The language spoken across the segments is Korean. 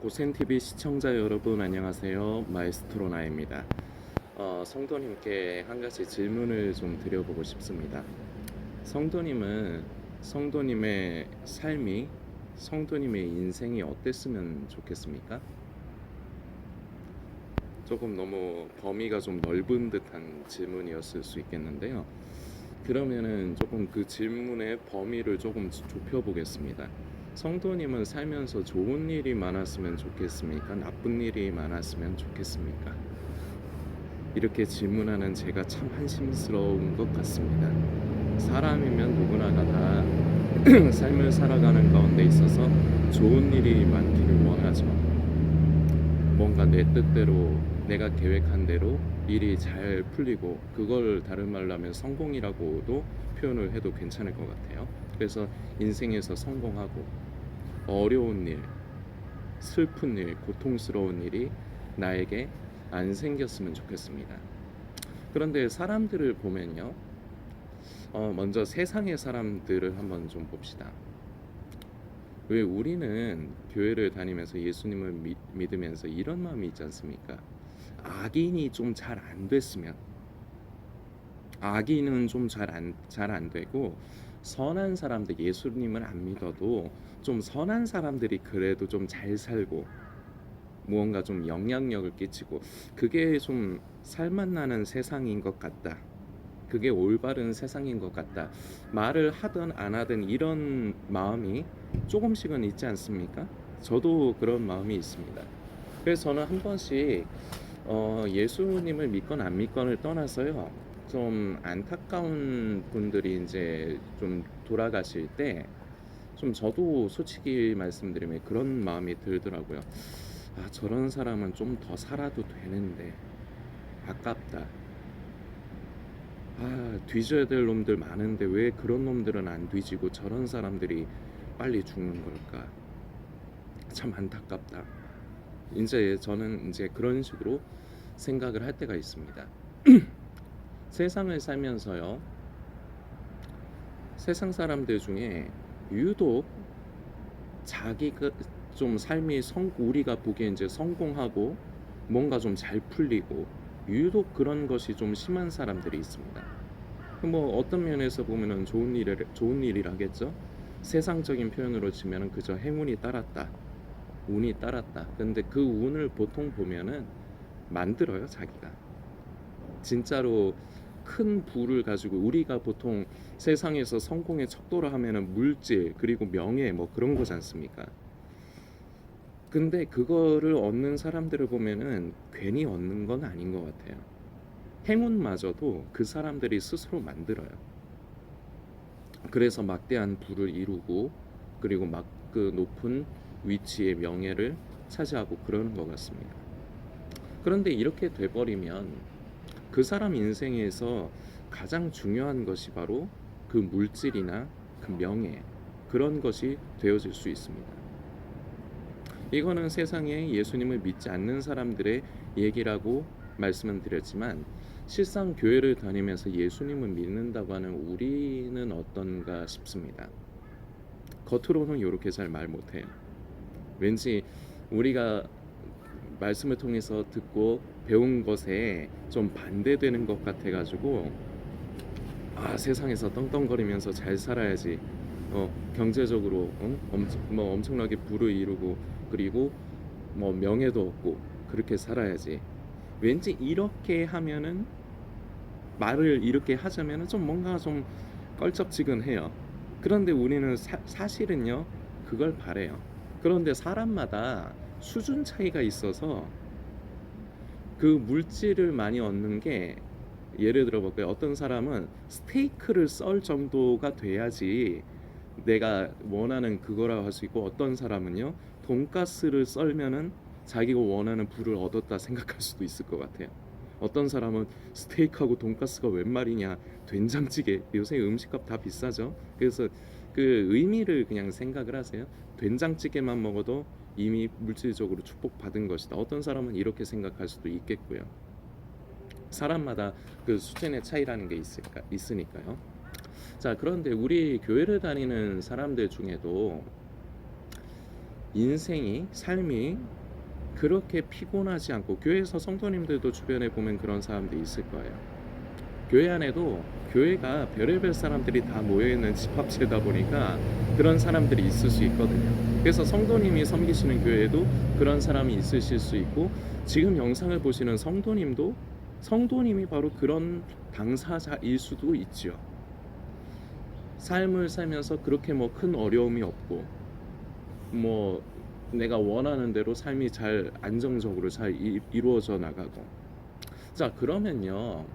고센TV 시청자 여러분 안녕하세요. 마에스트로 나입니다. 성도님께 한 가지 질문을 좀 드려보고 싶습니다. 성도님은 성도님의 삶이, 성도님의 인생이 어땠으면 좋겠습니까? 조금 너무 범위가 좀 넓은 듯한 질문이었을 수 있겠는데요. 그러면은 조금 그 질문의 범위를 조금 좁혀보겠습니다. 성도님은 살면서 좋은 일이 많았으면 좋겠습니까? 나쁜 일이 많았으면 좋겠습니까? 이렇게 질문하는 제가 참 한심스러운 것 같습니다. 사람이면 누구나가 다 삶을 살아가는 가운데 있어서 좋은 일이 많기를 원하죠. 뭔가 내 뜻대로 내가 계획한 대로 일이 잘 풀리고, 그걸 다른 말로 하면 성공이라고도 표현을 해도 괜찮을 것 같아요. 그래서 인생에서 성공하고 어려운 일, 슬픈 일, 고통스러운 일이 나에게 안 생겼으면 좋겠습니다. 그런데 사람들을 보면요, 먼저 세상의 사람들을 한번 좀 봅시다. 왜 우리는 교회를 다니면서 예수님을 믿으면서 이런 마음이 있지 않습니까? 악인이 좀 잘 안 됐으면, 악인은 좀 잘 안 되고, 선한 사람들, 예수님을 안 믿어도 좀 선한 사람들이 그래도 좀 잘 살고 무언가 좀 영향력을 끼치고, 그게 좀 살맛나는 세상인 것 같다, 그게 올바른 세상인 것 같다, 말을 하든 안 하든 이런 마음이 조금씩은 있지 않습니까? 저도 그런 마음이 있습니다. 그래서 저는 한 번씩 예수님을 믿건 안 믿건을 떠나서요, 좀 안타까운 분들이 이제 좀 돌아가실 때 좀 저도 솔직히 말씀드리면 그런 마음이 들더라고요. 아, 저런 사람은 좀 더 살아도 되는데 아깝다. 아, 뒤져야 될 놈들 많은데 왜 그런 놈들은 안 뒤지고 저런 사람들이 빨리 죽는 걸까? 참 안타깝다. 이제 저는 이제 그런 식으로 생각을 할 때가 있습니다. 세상을 살면서요, 세상 사람들 중에 유독 자기가 좀 삶이 우리가 보기에 이제 성공하고 뭔가 좀 잘 풀리고 유독 그런 것이 좀 심한 사람들이 있습니다. 뭐 어떤 면에서 보면은 좋은 일이라겠죠. 세상적인 표현으로 치면은 그저 행운이 따랐다, 운이 따랐다. 근데 그 운을 보통 보면은 만들어요, 자기가. 진짜로 큰 부를 가지고, 우리가 보통 세상에서 성공의 척도를 하면은 물질 그리고 명예 뭐 그런 거지 않습니까? 근데 그거를 얻는 사람들을 보면은 괜히 얻는 건 아닌 것 같아요. 행운마저도 그 사람들이 스스로 만들어요. 그래서 막대한 부를 이루고, 그리고 막 그 높은 위치의 명예를 차지하고 그러는 것 같습니다. 그런데 이렇게 돼버리면 그 사람 인생에서 가장 중요한 것이 바로 그 물질이나 그 명예, 그런 것이 되어질 수 있습니다. 이거는 세상에 예수님을 믿지 않는 사람들의 얘기라고 말씀을 드렸지만, 실상 교회를 다니면서 예수님을 믿는다고 하는 우리는 어떤가 싶습니다. 겉으로는 이렇게 잘 말 못해요. 왠지 우리가 말씀을 통해서 듣고 배운 것에 좀 반대되는 것 같아가지고, 아, 세상에서 떵떵거리면서 잘 살아야지, 경제적으로 엄청나게 부를 이루고, 그리고 뭐 명예도 얻고 그렇게 살아야지. 왠지 이렇게 하면은, 말을 이렇게 하자면은 좀 뭔가 좀 껄쩍지근해요. 그런데 우리는 사실은요, 그걸 바래요. 그런데 사람마다 수준 차이가 있어서 그 물질을 많이 얻는 게, 예를 들어 볼까요? 어떤 사람은 스테이크를 썰 정도가 돼야지 내가 원하는 그거라고 할 수 있고, 어떤 사람은요, 돈가스를 썰면은 자기가 원하는 부를 얻었다 생각할 수도 있을 것 같아요. 어떤 사람은 스테이크하고 돈가스가 웬 말이냐, 된장찌개, 요새 음식값 다 비싸죠. 그래서 그 의미를 그냥 생각을 하세요. 된장찌개만 먹어도 이미 물질적으로 축복받은 것이다. 어떤 사람은 이렇게 생각할 수도 있겠고요. 사람마다 그 수준의 차이라는 게 있으니까요. 자, 그런데 우리 교회를 다니는 사람들 중에도 인생이 삶이 그렇게 피곤하지 않고 교회에서 성도님들도 주변에 보면 그런 사람들이 있을 거예요. 교회 안에도 교회가 별의별 사람들이 다 모여있는 집합체다 보니까 그런 사람들이 있을 수 있거든요. 그래서 성도님이 섬기시는 교회에도 그런 사람이 있으실 수 있고 지금 영상을 보시는 성도님도 성도님이 바로 그런 당사자일 수도 있죠. 삶을 살면서 그렇게 뭐 큰 어려움이 없고 뭐 내가 원하는 대로 삶이 잘 안정적으로 잘 이루어져 나가고 자 그러면요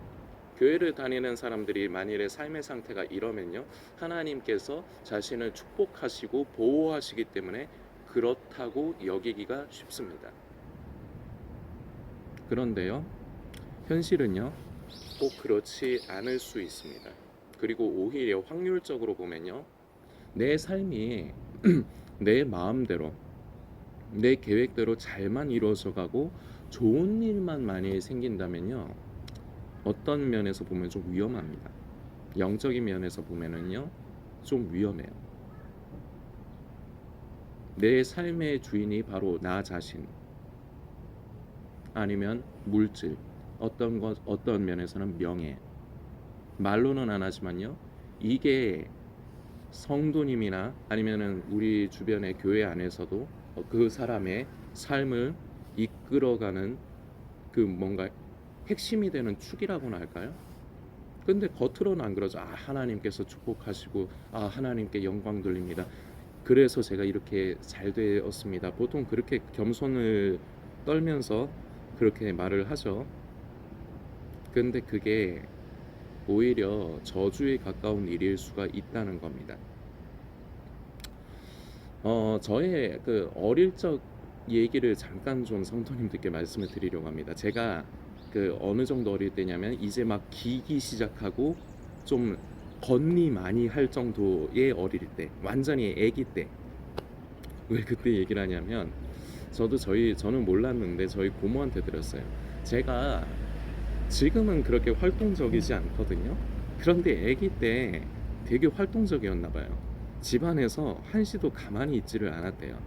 교회를 다니는 사람들이 만일에 삶의 상태가 이러면요 하나님께서 자신을 축복하시고 보호하시기 때문에 그렇다고 여기기가 쉽습니다. 그런데요 현실은요 꼭 그렇지 않을 수 있습니다. 그리고 오히려 확률적으로 보면요 내 삶이 내 마음대로 내 계획대로 잘만 이루어져 가고 좋은 일만 많이 생긴다면요 어떤 면에서 보면 좀 위험합니다. 영적인 면에서 보면은요 좀 위험해요. 내 삶의 주인이 바로 나 자신 아니면 물질 어떤 면에서는 명예 말로는 안 하지만요 이게 성도님이나 아니면은 우리 주변의 교회 안에서도 그 사람의 삶을 이끌어가는 그 뭔가 핵심이 되는 축이라고나 할까요? 근데 겉으로는 안 그러죠. 하나님께서 축복하시고 하나님께 영광 돌립니다. 그래서 제가 이렇게 잘 되었습니다. 보통 그렇게 겸손을 떨면서 그렇게 말을 하죠. 근데 그게 오히려 저주에 가까운 일일 수가 있다는 겁니다. 저의 그 어릴 적 얘기를 잠깐 좀 성도님들께 말씀을 드리려고 합니다. 제가 그 어느 정도 어릴 때냐면 이제 막 기기 시작하고 좀 건리 많이 할 정도의 어릴 때, 완전히 아기 때. 왜 그때 얘기를 하냐면 저는 몰랐는데 저희 고모한테 들었어요. 제가 지금은 그렇게 활동적이지 않거든요. 그런데 아기 때 되게 활동적이었나 봐요. 집안에서 한시도 가만히 있지를 않았대요.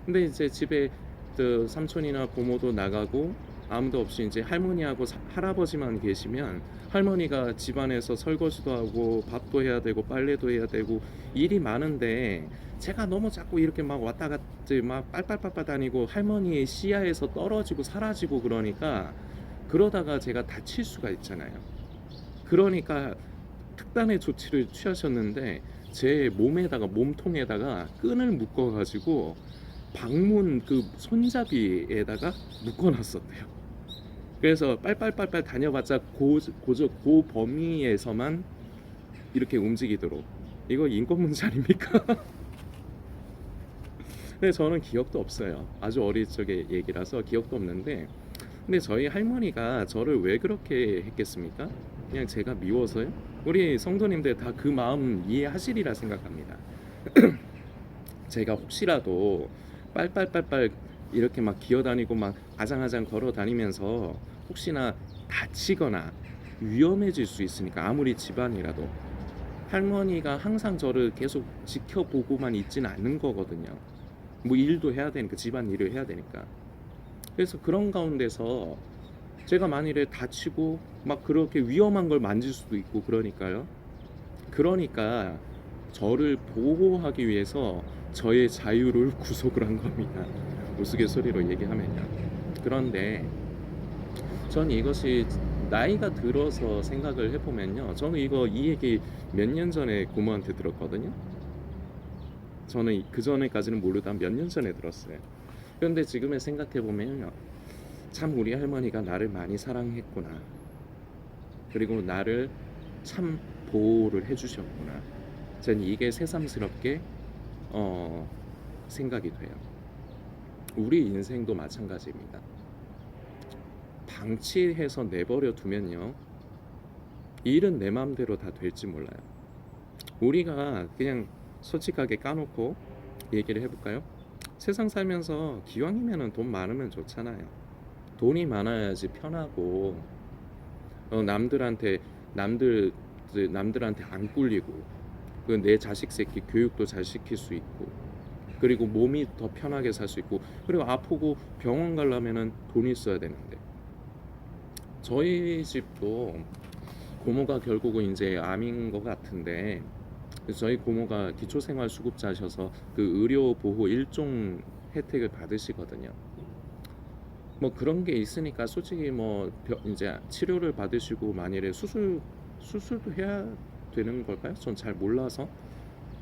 근데 이제 집에 그 삼촌이나 고모도 나가고 아무도 없이 이제 할머니하고 할아버지만 계시면 할머니가 집안에서 설거지도 하고 밥도 해야 되고 빨래도 해야 되고 일이 많은데 제가 너무 자꾸 이렇게 막 왔다 갔다 막 빨빨빨빨 다니고 할머니의 시야에서 떨어지고 사라지고 그러다가 제가 다칠 수가 있잖아요. 그러니까 특단의 조치를 취하셨는데 제 몸통에다가 끈을 묶어가지고 방문 그 손잡이에다가 묶어놨었대요. 그래서 빨빨빨빨 다녀봤자 그 범위에서만 이렇게 움직이도록. 이거 인권 문제 아닙니까? 근데 저는 기억도 없어요. 아주 어릴 적의 얘기라서 기억도 없는데 근데 저희 할머니가 저를 왜 그렇게 했겠습니까? 그냥 제가 미워서요? 우리 성도님들 다 그 마음 이해하시리라 생각합니다. 제가 혹시라도 빨빨빨빨 이렇게 막 기어다니고 막 아장아장 걸어 다니면서 혹시나 다치거나 위험해질 수 있으니까 아무리 집안이라도 할머니가 항상 저를 계속 지켜보고만 있지는 않는 거거든요. 뭐 일도 해야 되니까 집안 일을 해야 되니까. 그래서 그런 가운데서 제가 만일에 다치고 막 그렇게 위험한 걸 만질 수도 있고 그러니까요. 그러니까 저를 보호하기 위해서 저의 자유를 구속을 한 겁니다. 우스갯소리로 얘기하면요. 그런데 전 이것이 나이가 들어서 생각을 해보면요. 저는 이 얘기 몇 년 전에 고모한테 들었거든요. 저는 그 전에까지는 모르다 몇 년 전에 들었어요. 그런데 지금에 생각해보면요. 참 우리 할머니가 나를 많이 사랑했구나. 그리고 나를 참 보호를 해주셨구나. 전 이게 새삼스럽게 생각이 돼요. 우리 인생도 마찬가지입니다. 방치해서 내버려 두면요. 일은 내 마음대로 다 될지 몰라요. 우리가 그냥 솔직하게 까놓고 얘기를 해볼까요? 세상 살면서 기왕이면 돈 많으면 좋잖아요. 돈이 많아야지 편하고 남들한테 안 꿀리고 내 자식 새끼 교육도 잘 시킬 수 있고 그리고 몸이 더 편하게 살 수 있고, 그리고 아프고 병원 가려면은 돈이 있어야 되는데. 저희 집도 고모가 결국은 이제 암인 것 같은데, 그래서 저희 고모가 기초생활수급자셔서 그 의료보호 일종 혜택을 받으시거든요. 뭐 그런 게 있으니까 솔직히 뭐 이제 치료를 받으시고 만일에 수술도 해야 되는 걸까요? 전 잘 몰라서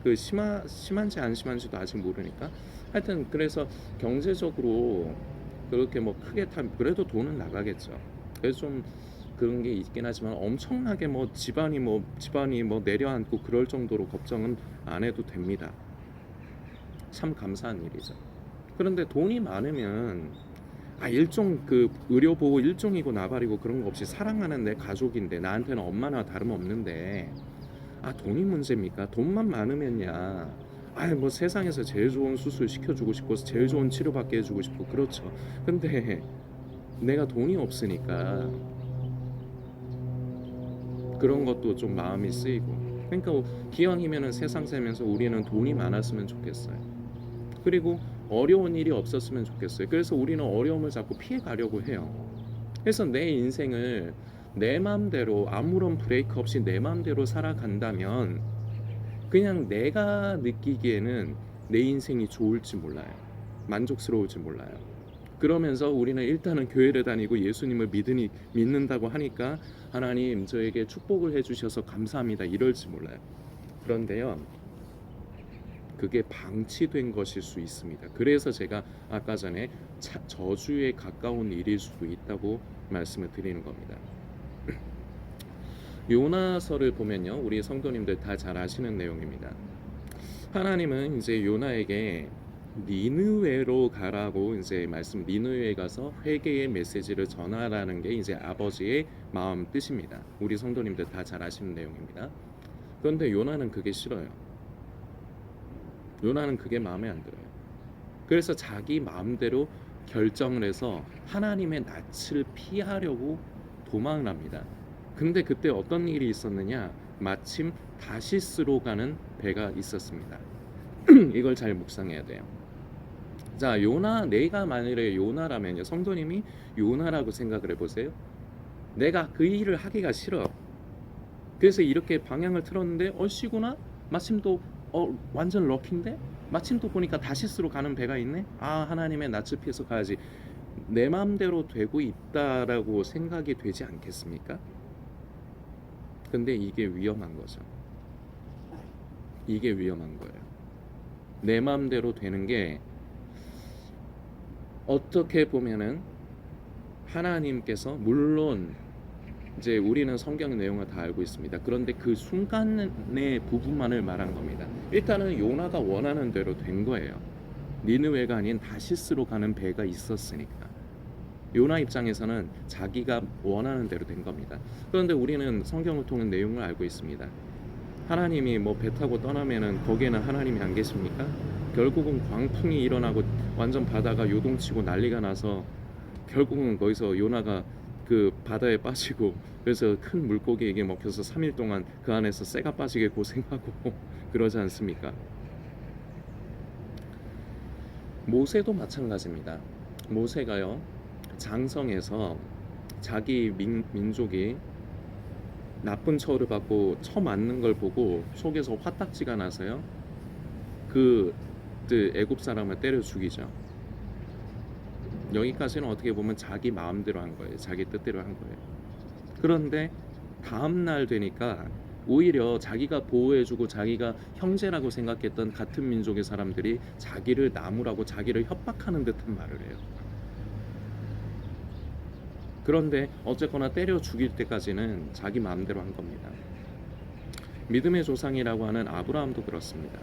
그 심한지 안 심한지도 아직 모르니까. 하여튼 그래서 경제적으로 그렇게 뭐 크게 그래도 돈은 나가겠죠. 그래서 좀 그런 게 있긴 하지만 엄청나게 뭐 집안이 뭐 내려앉고 그럴 정도로 걱정은 안 해도 됩니다. 참 감사한 일이죠. 그런데 돈이 많으면 일종 그 의료보호 일종이고 나발이고 그런 거 없이 사랑하는 내 가족인데, 나한테는 엄마나 다름없는데 돈이 문제입니까? 돈만 많으면야 뭐 세상에서 제일 좋은 수술 시켜주고 싶고 제일 좋은 치료받게 해주고 싶고 그렇죠. 근데 내가 돈이 없으니까 그런 것도 좀 마음이 쓰이고. 그러니까 기왕이면은 세상 살면서 우리는 돈이 많았으면 좋겠어요. 그리고 어려운 일이 없었으면 좋겠어요. 그래서 우리는 어려움을 자꾸 피해 가려고 해요. 그래서 내 인생을 내 마음대로 아무런 브레이크 없이 내 마음대로 살아간다면 그냥 내가 느끼기에는 내 인생이 좋을지 몰라요. 만족스러울지 몰라요. 그러면서 우리는 일단은 교회를 다니고 예수님을 믿는다고 하니까 하나님 저에게 축복을 해주셔서 감사합니다 이럴지 몰라요. 그런데요, 그게 방치된 것일 수 있습니다. 그래서 제가 아까 전에 저주에 가까운 일일 수도 있다고 말씀을 드리는 겁니다. 요나서를 보면요, 우리 성도님들 다 잘 아시는 내용입니다. 하나님은 이제 요나에게 니느웨로 가라고 이제 니느웨에 가서 회개의 메시지를 전하라는 게 이제 아버지의 마음 뜻입니다. 우리 성도님들 다 잘 아시는 내용입니다. 그런데 요나는 그게 싫어요. 요나는 그게 마음에 안 들어요. 그래서 자기 마음대로 결정을 해서 하나님의 낯을 피하려고 도망을 합니다. 근데 그때 어떤 일이 있었느냐? 마침 다시스로 가는 배가 있었습니다. 이걸 잘 묵상해야 돼요. 자, 내가 만일에 요나라면요, 성도님이 요나라고 생각을 해보세요. 내가 그 일을 하기가 싫어. 그래서 이렇게 방향을 틀었는데 얼씨구나? 마침 또 완전 럭키인데? 마침 또 보니까 다시스로 가는 배가 있네? 하나님의 낯을 피해서 가야지. 내 마음대로 되고 있다라고 생각이 되지 않겠습니까? 근데 이게 위험한 거죠. 이게 위험한 거예요. 내 마음대로 되는 게 어떻게 보면은 하나님께서, 물론 이제 우리는 성경 내용을 다 알고 있습니다. 그런데 그 순간의 부분만을 말한 겁니다. 일단은 요나가 원하는 대로 된 거예요. 니느웨가 아닌 다시스로 가는 배가 있었으니까. 요나 입장에서는 자기가 원하는 대로 된 겁니다. 그런데 우리는 성경을 통한 내용을 알고 있습니다. 하나님이 뭐 배 타고 떠나면은 거기에는 하나님이 안 계십니까? 결국은 광풍이 일어나고 완전 바다가 요동치고 난리가 나서 결국은 거기서 요나가 그 바다에 빠지고, 그래서 큰 물고기에게 먹혀서 3일 동안 그 안에서 쇠가 빠지게 고생하고 그러지 않습니까? 모세도 마찬가지입니다. 모세가요, 장성에서 자기 민족이 나쁜 처우를 받고 처맞는 걸 보고 속에서 화딱지가 나서요, 그 애굽 사람을 때려 죽이죠. 여기까지는 어떻게 보면 자기 마음대로 한 거예요. 자기 뜻대로 한 거예요. 그런데 다음날 되니까 오히려 자기가 보호해주고 자기가 형제라고 생각했던 같은 민족의 사람들이 자기를 나무라고 자기를 협박하는 듯한 말을 해요. 그런데 어쨌거나 때려 죽일 때까지는 자기 마음대로 한 겁니다. 믿음의 조상이라고 하는 아브라함도 그렇습니다.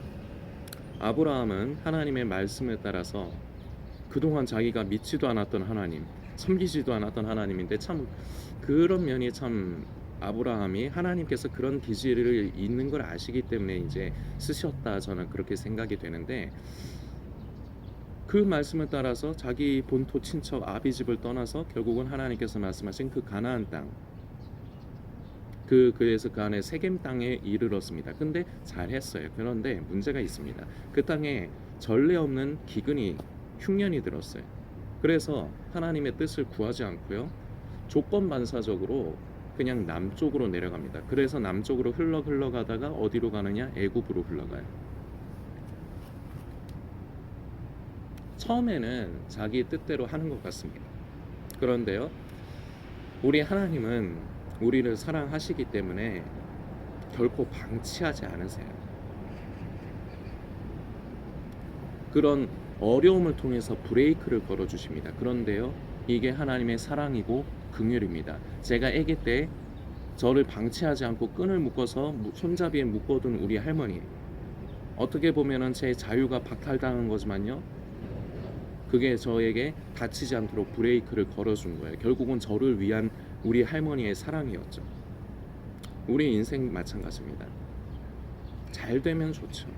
아브라함은 하나님의 말씀에 따라서 그동안 자기가 믿지도 않았던 하나님, 섬기지도 않았던 하나님인데, 참 그런 면이 참 아브라함이 하나님께서 그런 기질을 있는 걸 아시기 때문에 이제 쓰셨다, 저는 그렇게 생각이 되는데, 그 말씀을 따라서 자기 본토 친척 아비 집을 떠나서 결국은 하나님께서 말씀하신 그 가나안 땅, 그에서 그 안에 세겜 땅에 이르렀습니다. 근데 잘했어요. 그런데 문제가 있습니다. 그 땅에 전례 없는 기근이 흉년이 들었어요. 그래서 하나님의 뜻을 구하지 않고요. 조건 반사적으로 그냥 남쪽으로 내려갑니다. 그래서 남쪽으로 흘러가다가 어디로 가느냐? 애굽으로 흘러가요. 처음에는 자기 뜻대로 하는 것 같습니다. 그런데요, 우리 하나님은 우리를 사랑하시기 때문에 결코 방치하지 않으세요. 그런 어려움을 통해서 브레이크를 걸어주십니다. 그런데요, 이게 하나님의 사랑이고 긍휼입니다. 제가 아기 때 저를 방치하지 않고 끈을 묶어서 손잡이에 묶어둔 우리 할머니, 어떻게 보면은 제 자유가 박탈당한 거지만요, 그게 저에게 다치지 않도록 브레이크를 걸어준 거예요. 결국은 저를 위한 우리 할머니의 사랑이었죠. 우리 인생 마찬가지입니다. 잘 되면 좋죠.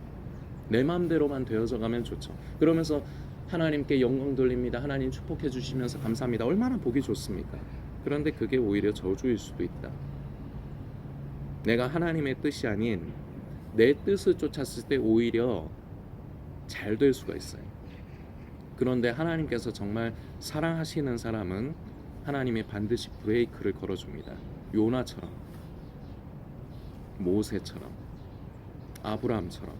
내 마음대로만 되어져 가면 좋죠. 그러면서 하나님께 영광 돌립니다. 하나님 축복해 주시면서 감사합니다. 얼마나 보기 좋습니까? 그런데 그게 오히려 저주일 수도 있다. 내가 하나님의 뜻이 아닌 내 뜻을 쫓았을 때 오히려 잘 될 수가 있어요. 그런데 하나님께서 정말 사랑하시는 사람은 하나님이 반드시 브레이크를 걸어줍니다. 요나처럼, 모세처럼, 아브라함처럼.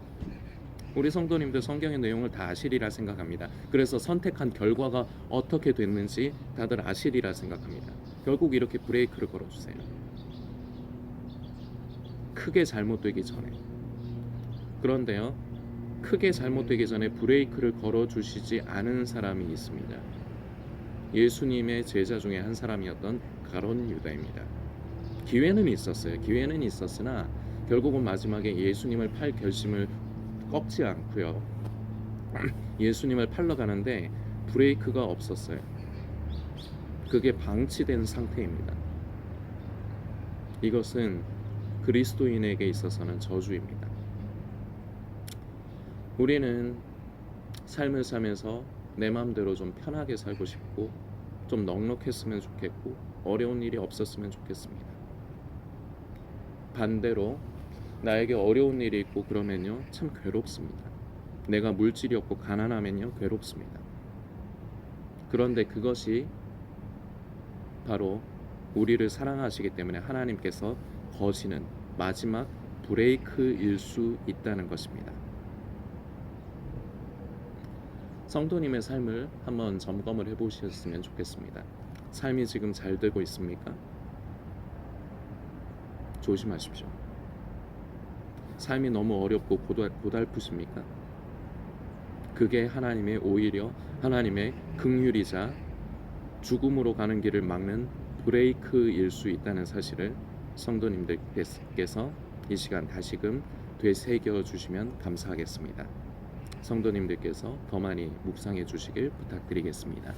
우리 성도님들 성경의 내용을 다 아시리라 생각합니다. 그래서 선택한 결과가 어떻게 됐는지 다들 아시리라 생각합니다. 결국 이렇게 브레이크를 걸어주세요. 크게 잘못되기 전에. 그런데요, 크게 잘못되기 전에 브레이크를 걸어주시지 않은 사람이 있습니다. 예수님의 제자 중에 한 사람이었던 가룟 유다입니다. 기회는 있었어요. 기회는 있었으나 결국은 마지막에 예수님을 팔 결심을 꺾지 않고요. 예수님을 팔러 가는데 브레이크가 없었어요. 그게 방치된 상태입니다. 이것은 그리스도인에게 있어서는 저주입니다. 우리는 삶을 살면서 내 마음대로 좀 편하게 살고 싶고 좀 넉넉했으면 좋겠고 어려운 일이 없었으면 좋겠습니다. 반대로 나에게 어려운 일이 있고 그러면요 참 괴롭습니다. 내가 물질이 없고 가난하면요 괴롭습니다. 그런데 그것이 바로 우리를 사랑하시기 때문에 하나님께서 거시는 마지막 브레이크일 수 있다는 것입니다. 성도님의 삶을 한번 점검을 해보셨으면 좋겠습니다. 삶이 지금 잘 되고 있습니까? 조심하십시오. 삶이 너무 어렵고 고달프십니까? 그게 하나님의 오히려 하나님의 긍휼이자 죽음으로 가는 길을 막는 브레이크일 수 있다는 사실을 성도님들께서 이 시간 다시금 되새겨 주시면 감사하겠습니다. 성도님들께서 더 많이 묵상해 주시길 부탁드리겠습니다.